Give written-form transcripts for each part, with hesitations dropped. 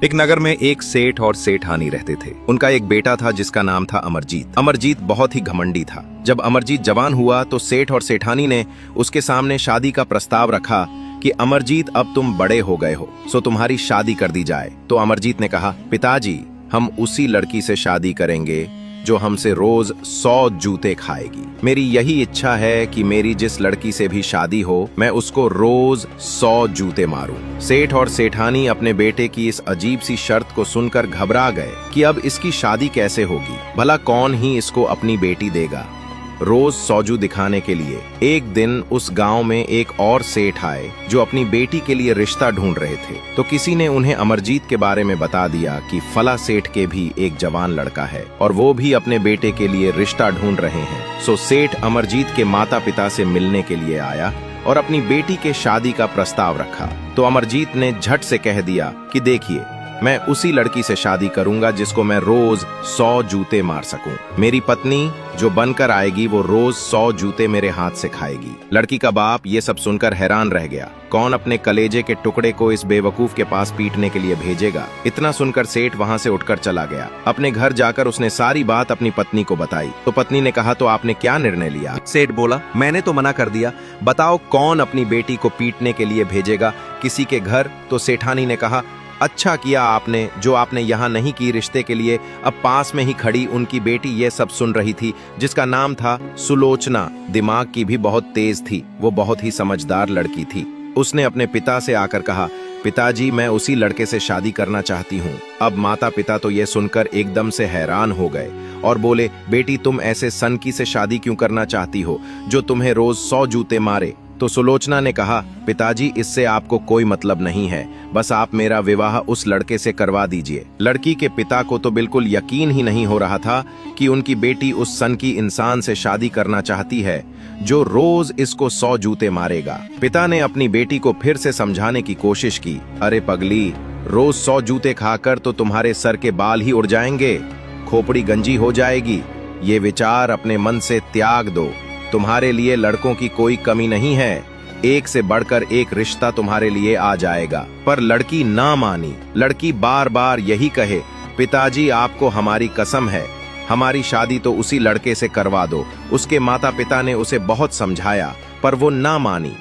एक नगर में एक सेठ और सेठानी रहते थे। उनका एक बेटा था जिसका नाम था अमरजीत। अमरजीत बहुत ही घमंडी था। जब अमरजीत जवान हुआ तो सेठ और सेठानी ने उसके सामने शादी का प्रस्ताव रखा कि अमरजीत अब तुम बड़े हो गए हो, सो तुम्हारी शादी कर दी जाए। तो अमरजीत ने कहा, पिताजी हम उसी लड़की से शादी करेंगे जो हमसे रोज 100 जूते खाएगी। मेरी यही इच्छा है कि मेरी जिस लड़की से भी शादी हो मैं उसको रोज 100 जूते मारूं। सेठ और सेठानी अपने बेटे की इस अजीब सी शर्त को सुनकर घबरा गए कि अब इसकी शादी कैसे होगी। भला कौन ही इसको अपनी बेटी देगा रोज 100 जू दिखाने के लिए। एक दिन उस गांव में एक और सेठ आए जो अपनी बेटी के लिए रिश्ता ढूंढ रहे थे। तो किसी ने उन्हें अमरजीत के बारे में बता दिया कि फला सेठ के भी एक जवान लड़का है और वो भी अपने बेटे के लिए रिश्ता ढूंढ रहे हैं। सो सेठ अमरजीत के माता पिता से मिलने के लिए आया और अपनी बेटी के शादी का प्रस्ताव रखा। तो अमरजीत ने झट से कह दिया कि देखिए, मैं उसी लड़की से शादी करूंगा जिसको मैं रोज 100 जूते मार सकूं। मेरी पत्नी जो बनकर आएगी वो रोज 100 जूते मेरे हाथ से खाएगी। लड़की का बाप ये सब सुनकर हैरान रह गया। कौन अपने कलेजे के टुकड़े को इस बेवकूफ के पास पीटने के लिए भेजेगा। इतना सुनकर सेठ वहां से उठकर चला गया। अपने घर जाकर उसने सारी बात अपनी पत्नी को बताई। तो पत्नी ने कहा, तो आपने क्या निर्णय लिया। सेठ बोला, मैंने तो मना कर दिया, बताओ कौन अपनी बेटी को पीटने के लिए भेजेगा किसी के घर। तो सेठानी ने कहा, अच्छा किया आपने जो आपने यहाँ नहीं की रिश्ते के लिए। अब पास में ही खड़ी उनकी बेटी ये सब सुन रही थी, जिसका नाम था सुलोचना। दिमाग की भी बहुत तेज थी, वो बहुत ही समझदार लड़की थी। उसने अपने पिता से आकर कहा, पिताजी मैं उसी लड़के से शादी करना चाहती हूँ। अब माता पिता तो ये सुनकर एकदम से हैरान हो गए और बोले, बेटी तुम ऐसे सनकी से शादी क्यों करना चाहती हो जो तुम्हें रोज 100 जूते मारे। तो सुलोचना ने कहा, पिताजी इससे आपको कोई मतलब नहीं है, बस आप मेरा विवाह उस लड़के से करवा दीजिए। लड़की के पिता को तो बिल्कुल यकीन ही नहीं हो रहा था कि उनकी बेटी उस सनकी इंसान से शादी करना चाहती है जो रोज इसको 100 जूते मारेगा। पिता ने अपनी बेटी को फिर से समझाने की कोशिश की, अरे पगली, रोज 100 जूते खाकर तो तुम्हारे सर के बाल ही उड़ जाएंगे, खोपड़ी गंजी हो जाएगी। ये विचार अपने मन से त्याग दो। तुम्हारे लिए लड़कों की कोई कमी नहीं है, एक से बढ़कर एक रिश्ता तुम्हारे लिए आ जाएगा। पर लड़की ना मानी। लड़की बार बार यही कहे, पिताजी आपको हमारी कसम है, हमारी शादी तो उसी लड़के से करवा दो। उसके माता पिता ने उसे बहुत समझाया पर वो ना मानी।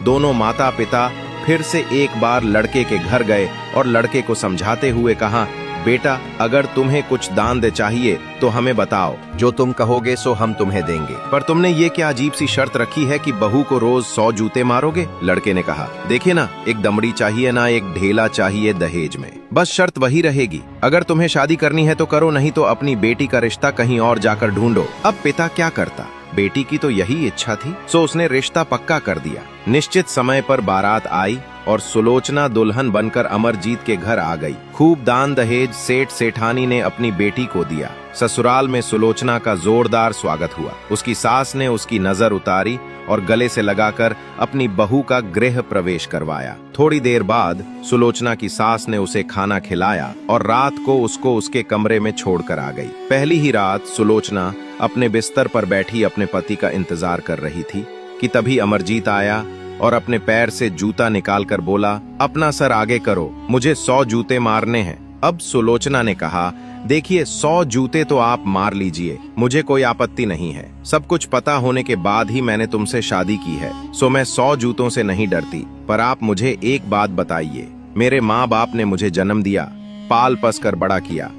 दोनों माता पिता फिर से एक बार लड़के के घर गए और लड़के को समझाते हुए कहा, बेटा अगर तुम्हें कुछ दान दे चाहिए तो हमें बताओ, जो तुम कहोगे सो हम तुम्हें देंगे। पर तुमने ये क्या अजीब सी शर्त रखी है कि बहू को रोज 100 जूते मारोगे। लड़के ने कहा, देखिए ना, एक दमड़ी चाहिए ना एक ढेला चाहिए दहेज में, बस शर्त वही रहेगी। अगर तुम्हें शादी करनी है तो करो, नहीं तो अपनी बेटी का रिश्ता कहीं और जाकर ढूंढो। अब पिता क्या करता, बेटी की तो यही इच्छा थी, सो उसने रिश्ता पक्का कर दिया। निश्चित समय पर बारात आई और सुलोचना दुल्हन बनकर अमरजीत के घर आ गई। खूब दान दहेज सेठ सेठानी ने अपनी बेटी को दिया। ससुराल में सुलोचना का जोरदार स्वागत हुआ। उसकी सास ने उसकी नजर उतारी और गले से लगाकर अपनी बहू का गृह प्रवेश करवाया। थोड़ी देर बाद सुलोचना की सास ने उसे खाना खिलाया और रात को उसको उसके कमरे में छोड़कर आ गई। पहली ही रात सुलोचना अपने बिस्तर पर बैठी अपने पति का इंतजार कर रही थी कि तभी अमरजीत आया और अपने पैर से जूता निकालकर बोला, अपना सर आगे करो, मुझे 100 जूते मारने हैं। अब सुलोचना ने कहा, देखिए 100 जूते तो आप मार लीजिए, मुझे कोई आपत्ति नहीं है। सब कुछ पता होने के बाद ही मैंने तुमसे शादी की है, सो मैं 100 जूतों से नहीं डरती। पर आप मुझे एक बात बताइए, मेरे माँ बाप ने मुझे जन्म दिया, पाल पस कर बड़ा किया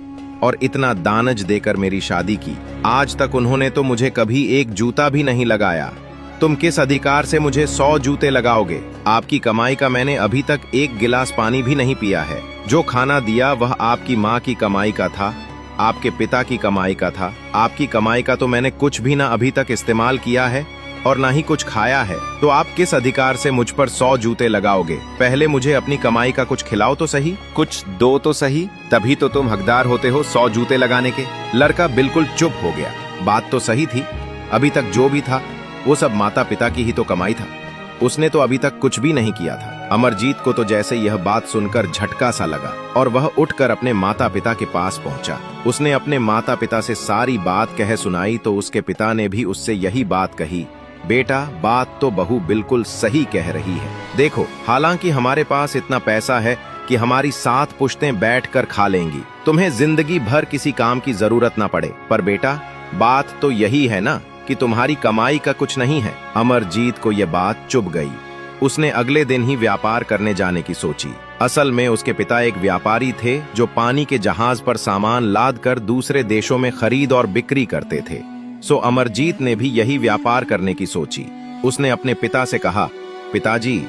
और इतना दानज देकर मेरी शादी की। आज तक उन्होंने तो मुझे कभी एक जूता भी नहीं लगाया। तुम किस अधिकार से मुझे 100 जूते लगाओगे। आपकी कमाई का मैंने अभी तक एक गिलास पानी भी नहीं पिया है। जो खाना दिया वह आपकी माँ की कमाई का था, आपके पिता की कमाई का था। आपकी कमाई का तो मैंने कुछ भी ना अभी तक इस्तेमाल किया है और ना ही कुछ खाया है। तो आप किस अधिकार से मुझ पर 100 जूते लगाओगे। पहले मुझे अपनी कमाई का कुछ खिलाओ तो सही, कुछ दो तो सही, तभी तो तुम हकदार होते हो 100 जूते लगाने के। लड़का बिल्कुल चुप हो गया। बात तो सही थी, अभी तक जो भी था वो सब माता पिता की ही तो कमाई था। उसने तो अभी तक कुछ भी नहीं किया था। अमरजीत को तो जैसे यह बात सुनकर झटका सा लगा और वह उठकर अपने माता पिता के पास पहुंचा। उसने अपने माता पिता से सारी बात कह सुनाई तो उसके पिता ने भी उससे यही बात कही, बेटा बात तो बहू बिल्कुल सही कह रही है। देखो, हालांकि हमारे पास इतना पैसा है कि हमारी 7 पुश्तें बैठकर खा लेंगी, तुम्हें जिंदगी भर किसी काम की जरूरत ना पड़े। पर बेटा, बात तो यही है ना कि तुम्हारी कमाई का कुछ नहीं है। अमरजीत को यह बात चुभ गई। उसने अगले दिन ही व्यापार करने जाने की सोची। असल में उसके पिता एक व्यापारी थे जो पानी के जहाज पर सामान लाद कर दूसरे देशों में खरीद और बिक्री करते थे। सो अमरजीत ने भी यही व्यापार करने की सोची। उसने अपने पिता से कहा, पिताजी,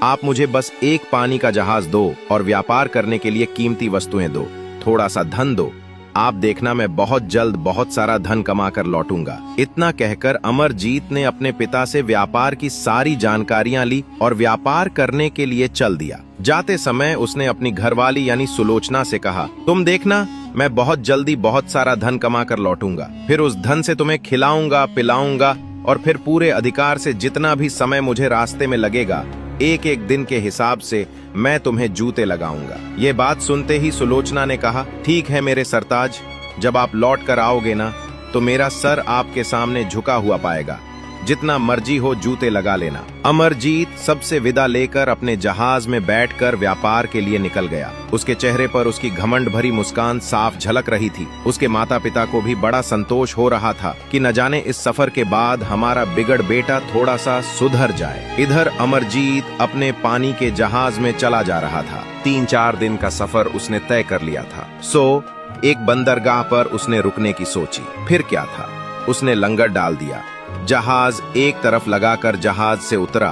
आप मुझे बस एक पानी का जहाज दो और व्यापार करने के लिए कीमती वस्तुएं दो, थोड़ा सा धन दो। आप देखना, मैं बहुत जल्द बहुत सारा धन कमा कर लौटूंगा। इतना कहकर अमरजीत ने अपने पिता से व्यापार की सारी जानकारियां ली और व्यापार करने के लिए चल दिया। जाते समय उसने अपनी घरवाली यानी सुलोचना से कहा, तुम देखना, मैं बहुत जल्दी बहुत सारा धन कमा कर लौटूंगा। फिर उस धन से तुम्हें खिलाऊंगा, पिलाऊंगा और फिर पूरे अधिकार से जितना भी समय मुझे रास्ते में लगेगा, एक एक दिन के हिसाब से मैं तुम्हें जूते लगाऊंगा। ये बात सुनते ही सुलोचना ने कहा, ठीक है मेरे सरताज, जब आप लौट कर आओगे ना तो मेरा सर आपके सामने झुका हुआ पाएगा, जितना मर्जी हो जूते लगा लेना। अमरजीत सबसे विदा लेकर अपने जहाज में बैठकर व्यापार के लिए निकल गया। उसके चेहरे पर उसकी घमंड भरी मुस्कान साफ झलक रही थी। उसके माता पिता को भी बड़ा संतोष हो रहा था कि न जाने इस सफर के बाद हमारा बिगड़ बेटा थोड़ा सा सुधर जाए। इधर अमरजीत अपने पानी के जहाज में चला जा रहा था। 3-4 दिन का सफर उसने तय कर लिया था। सो एक बंदरगाह पर उसने रुकने की सोची। फिर क्या था, उसने लंगर डाल दिया। जहाज एक तरफ लगाकर जहाज से उतरा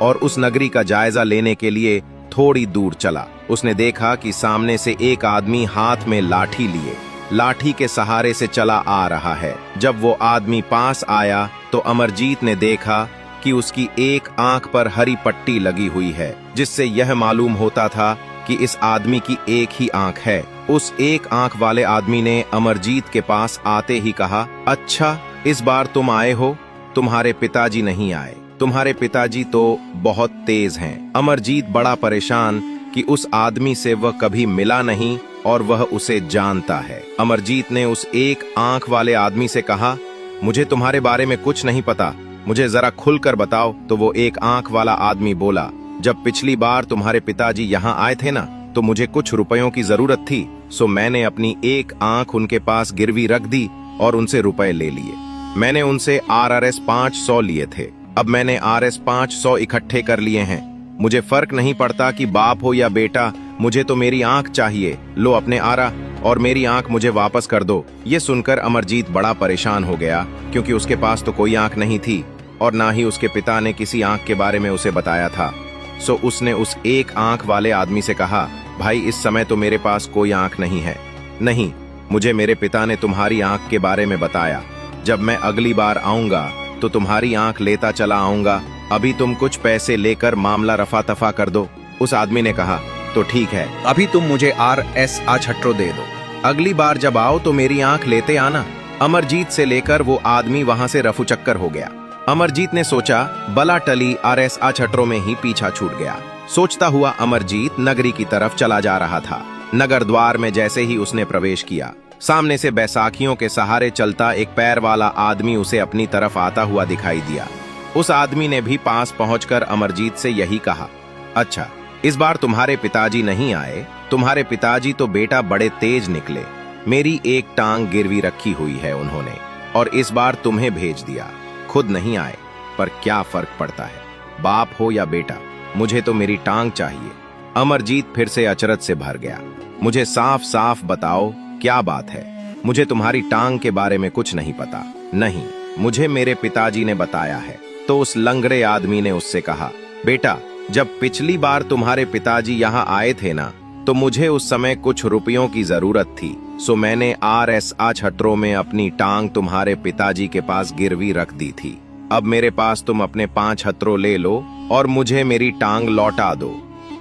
और उस नगरी का जायजा लेने के लिए थोड़ी दूर चला। उसने देखा कि सामने से एक आदमी हाथ में लाठी लिए लाठी के सहारे से चला आ रहा है। जब वो आदमी पास आया तो अमरजीत ने देखा कि उसकी एक आंख पर हरी पट्टी लगी हुई है, जिससे यह मालूम होता था कि इस आदमी की एक ही आंख है। उस एक आंख वाले आदमी ने अमरजीत के पास आते ही कहा, अच्छा, इस बार तुम आए हो, तुम्हारे पिताजी नहीं आए। तुम्हारे पिताजी तो बहुत तेज हैं। अमरजीत बड़ा परेशान कि उस आदमी से वह कभी मिला नहीं और वह उसे जानता है। अमरजीत ने उस एक आंख वाले आदमी से कहा, मुझे तुम्हारे बारे में कुछ नहीं पता, मुझे जरा खुलकर बताओ। तो वो एक आंख वाला आदमी बोला, जब पिछली बार तुम्हारे पिताजी यहाँ आए थे ना, तो मुझे कुछ रुपयों की जरूरत थी, सो मैंने अपनी एक आंख उनके पास गिरवी रख दी और उनसे रुपए ले लिए। मैंने उनसे RRS 500 लिए थे। अब मैंने RS 500 इकट्ठे कर लिए हैं। मुझे फर्क नहीं पड़ता कि बाप हो या बेटा, मुझे तो मेरी आंख चाहिए। लो अपने आरा और मेरी आंख मुझे वापस कर दो। ये सुनकर अमरजीत बड़ा परेशान हो गया, क्योंकि उसके पास तो कोई आंख नहीं थी और ना ही उसके पिता ने किसी आंख के बारे में उसे बताया था। सो उसने उस एक आंख वाले आदमी से कहा, भाई, इस समय तो मेरे पास कोई आंख नहीं है। नहीं, मुझे मेरे पिता ने तुम्हारी आंख के बारे में बताया। जब मैं अगली बार आऊंगा तो तुम्हारी आंख लेता चला आऊंगा। अभी तुम कुछ पैसे लेकर मामला रफा तफा कर दो। उस आदमी ने कहा, तो ठीक है, अभी तुम मुझे RS 800 दे दो। अगली बार जब आओ तो मेरी आंख लेते आना। अमरजीत से लेकर वो आदमी वहां से रफू चक्कर हो गया। अमरजीत ने सोचा, बला टली, RS 800 में ही पीछा छूट गया। सोचता हुआ अमरजीत नगरी की तरफ चला जा रहा था। नगर द्वार में जैसे ही उसने प्रवेश किया, सामने से बैसाखियों के सहारे चलता एक पैर वाला आदमी उसे अपनी तरफ आता हुआ दिखाई दिया। उस आदमी ने भी पास पहुंचकर अमरजीत से यही कहा, अच्छा, इस बार तुम्हारे पिताजी नहीं आए। तुम्हारे पिताजी तो बेटा बड़े तेज निकले। मेरी एक टांग गिरवी रखी हुई है उन्होंने और इस बार तुम्हें भेज दिया। खुद नहीं आए, पर क्या फर्क पड़ता है, बाप हो या बेटा, मुझे तो मेरी टांग चाहिए। अमरजीत फिर से अचरज से भर गया। मुझे साफ साफ बताओ, क्या बात है? मुझे तुम्हारी टांग के बारे में कुछ नहीं पता। नहीं, मुझे मेरे पिताजी ने बताया है। तो उस लंगड़े आदमी ने उससे कहा, बेटा, जब पिछली बार तुम्हारे पिताजी यहाँ आए थे ना, तो मुझे उस समय कुछ रुपयों की जरूरत थी। सो मैंने RS 800 में अपनी टांग तुम्हारे पिताजी के पास गिरवी रख दी थी। अब मेरे पास तुम अपने 5 हथरों ले लो और मुझे मेरी टांग लौटा दो।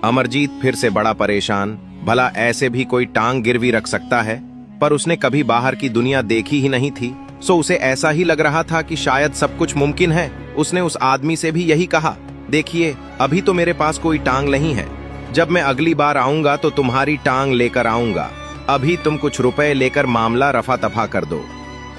अमरजीत फिर से बड़ा परेशान, भला ऐसे भी कोई टांग गिरवी रख सकता है? पर उसने कभी बाहर की दुनिया देखी ही नहीं थी, सो उसे ऐसा ही लग रहा था कि शायद सब कुछ मुमकिन है। उसने उस आदमी से भी यही कहा, देखिए, अभी तो मेरे पास कोई टांग नहीं है। जब मैं अगली बार आऊंगा तो तुम्हारी टांग लेकर आऊंगा। अभी तुम कुछ रुपए लेकर मामला रफा तफा कर दो।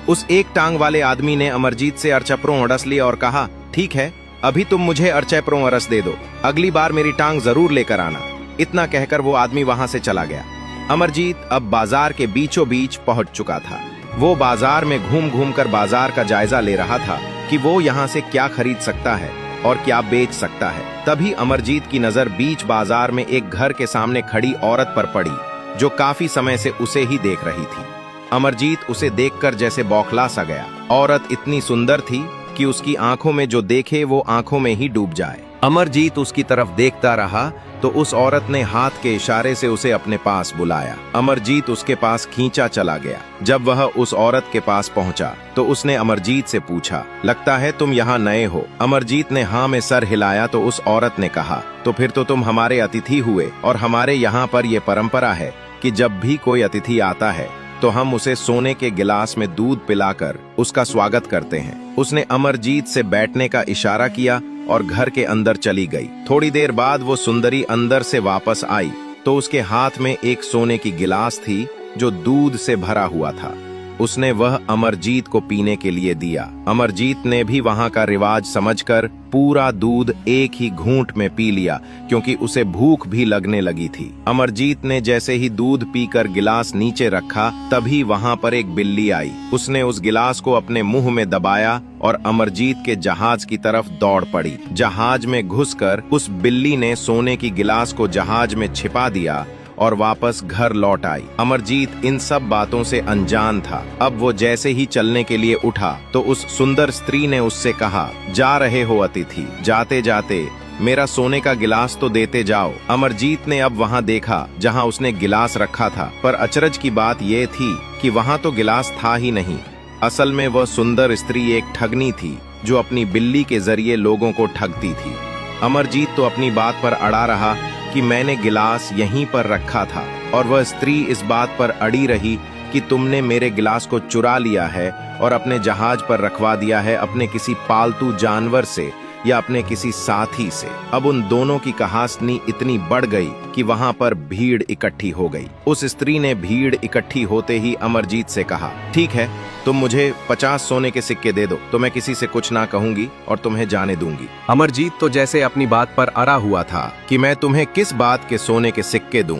उस एक टांग वाले आदमी ने अमरजीत से अरचपरों अड़स लिया और कहा, ठीक है, अभी तुम मुझे अरचपरों अरस दे दो। अगली बार मेरी टांग जरूर लेकर आना। इतना कहकर वो आदमी वहां से चला गया। अमरजीत अब बाजार के बीचों बीच पहुंच चुका था। वो बाजार में घूम घूम कर बाजार का जायजा ले रहा था कि वो यहाँ से क्या खरीद सकता है और क्या बेच सकता है। तभी अमरजीत की नजर बीच बाजार में एक घर के सामने खड़ी औरत पर पड़ी, जो काफी समय से उसे ही देख रही थी। अमरजीत उसे देखकर जैसे बौखला सा गया। औरत इतनी सुंदर थी कि उसकी आंखों में जो देखे वो आंखों में ही डूब जाए। अमरजीत उसकी तरफ देखता रहा तो उस औरत ने हाथ के इशारे से उसे अपने पास बुलाया। अमरजीत उसके पास खींचा चला गया। जब वह उस औरत के पास पहुंचा तो उसने अमरजीत से पूछा, लगता है तुम यहाँ नए हो? अमरजीत ने हाँ में सर हिलाया तो उस औरत ने कहा, तो फिर तो तुम हमारे अतिथि हुए, और हमारे यहाँ पर यह परंपरा है कि जब भी कोई अतिथि आता है तो हम उसे सोने के गिलास में दूध पिलाकर उसका स्वागत करते हैं। उसने अमरजीत से बैठने का इशारा किया और घर के अंदर चली गई। थोड़ी देर बाद वो सुंदरी अंदर से वापस आई तो उसके हाथ में एक सोने की गिलास थी जो दूध से भरा हुआ था। उसने वह अमरजीत को पीने के लिए दिया। अमरजीत ने भी वहां का रिवाज समझकर पूरा दूध एक ही घूंट में पी लिया, क्योंकि उसे भूख भी लगने लगी थी। अमरजीत ने जैसे ही दूध पीकर गिलास नीचे रखा तभी वहां पर एक बिल्ली आई। उसने उस गिलास को अपने मुंह में दबाया और अमरजीत के जहाज की तरफ दौड़ पड़ी। जहाज में घुसकर उस बिल्ली ने सोने की गिलास को जहाज में छिपा दिया और वापस घर लौट आई। अमरजीत इन सब बातों से अनजान था। अब वो जैसे ही चलने के लिए उठा तो उस सुंदर स्त्री ने उससे कहा, जा रहे हो अतिथि, जाते जाते मेरा सोने का गिलास तो देते जाओ। अमरजीत ने अब वहां देखा जहां उसने गिलास रखा था, पर अचरज की बात यह थी कि वहां तो गिलास था ही नहीं। असल में वह सुंदर स्त्री एक ठगनी थी जो अपनी बिल्ली के जरिए लोगों को ठगती थी। अमरजीत तो अपनी बात पर अड़ा रहा कि मैंने गिलास यहीं पर रखा था, और वह स्त्री इस बात पर अड़ी रही कि तुमने मेरे गिलास को चुरा लिया है और अपने जहाज पर रखवा दिया है अपने किसी पालतू जानवर से या अपने किसी साथी से। अब उन दोनों की कहासनी इतनी बढ़ गई कि वहां पर भीड़ इकट्ठी हो गई। उस स्त्री ने भीड़ इकट्ठी होते ही अमरजीत से कहा, ठीक है, तुम मुझे 50 सोने के सिक्के दे दो तो मैं किसी से कुछ ना कहूंगी और तुम्हें जाने दूंगी। अमरजीत तो जैसे अपनी बात पर अड़ा हुआ था कि मैं तुम्हें किस बात के सोने के सिक्के दूं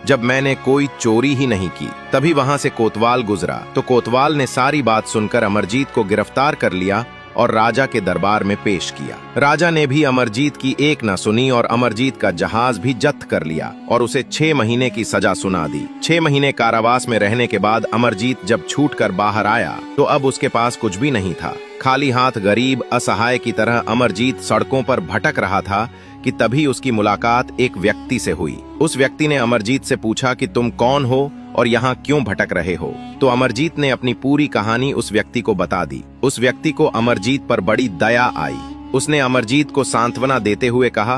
जब मैंने कोई चोरी ही नहीं की। तभी वहां से कोतवाल गुजरा तो कोतवाल ने सारी बात सुनकर अमरजीत को गिरफ्तार कर लिया और राजा के दरबार में पेश किया। राजा ने भी अमरजीत की एक न सुनी और अमरजीत का जहाज भी जब्त कर लिया और उसे 6 महीने की सजा सुना दी। 6 महीने कारावास में रहने के बाद अमरजीत जब छूटकर बाहर आया तो अब उसके पास कुछ भी नहीं था। खाली हाथ गरीब असहाय की तरह अमरजीत सड़कों पर भटक रहा था कि तभी उसकी मुलाकात एक व्यक्ति से हुई। उस व्यक्ति ने अमरजीत से पूछा कि तुम कौन हो और यहाँ क्यों भटक रहे हो? तो अमरजीत ने अपनी पूरी कहानी उस व्यक्ति को बता दी। उस व्यक्ति को अमरजीत पर बड़ी दया आई। उसने अमरजीत को सांत्वना देते हुए कहा,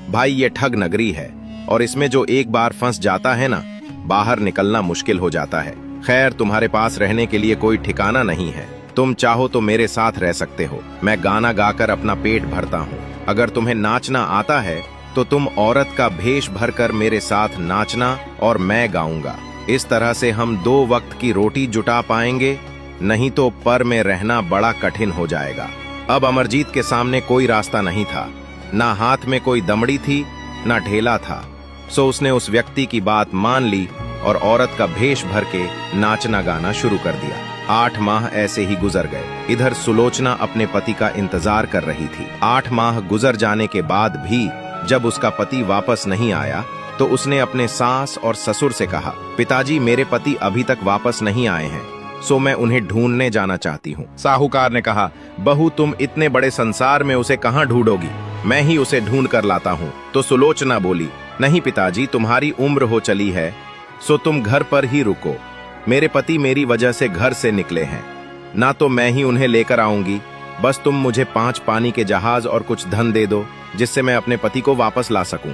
भाई ये ठग नगरी है और इसमें जो एक बार फंस जाता है ना, बाहर निकलना मुश्किल हो जाता है। खैर, तुम्हारे पास रहने के लिए कोई ठिकाना नहीं है। तुम चाहो तो मेरे साथ रह सकते हो। मैं गाना गाकर अपना पेट भरता हूँ। अगर तुम्हें नाचना आता है तो तुम औरत का भेष भरकर मेरे साथ नाचना और मैं गाऊंगा। इस तरह से हम 2 वक्त की रोटी जुटा पाएंगे, नहीं तो पर में रहना बड़ा कठिन हो जाएगा। अब अमरजीत के सामने कोई रास्ता नहीं था। ना हाथ में कोई दमड़ी थी, ना ढेला था। सो उसने उस व्यक्ति की बात मान ली और औरत का भेष भर के नाचना गाना शुरू कर दिया। 8 माह ऐसे ही गुजर गए। इधर सुलोचना अपने पति का इंतजार कर रही थी। 8 माह गुजर जाने के बाद भी जब उसका पति वापस नहीं आया तो उसने अपने सास और ससुर से कहा, पिताजी मेरे पति अभी तक वापस नहीं आए हैं, सो मैं उन्हें ढूंढने जाना चाहती हूँ। साहूकार ने कहा, बहू तुम इतने बड़े संसार में उसे कहाँ ढूंढोगी, मैं ही उसे ढूंढ कर लाता हूँ। तो सुलोचना बोली, नहीं पिताजी, तुम्हारी उम्र हो चली है, सो तुम घर पर ही रुको। मेरे पति मेरी वजह से घर से निकले हैं, ना तो मैं ही उन्हें लेकर आऊंगी। बस तुम मुझे 5 पानी के जहाज और कुछ धन दे दो जिससे मैं अपने पति को वापस ला सकूं।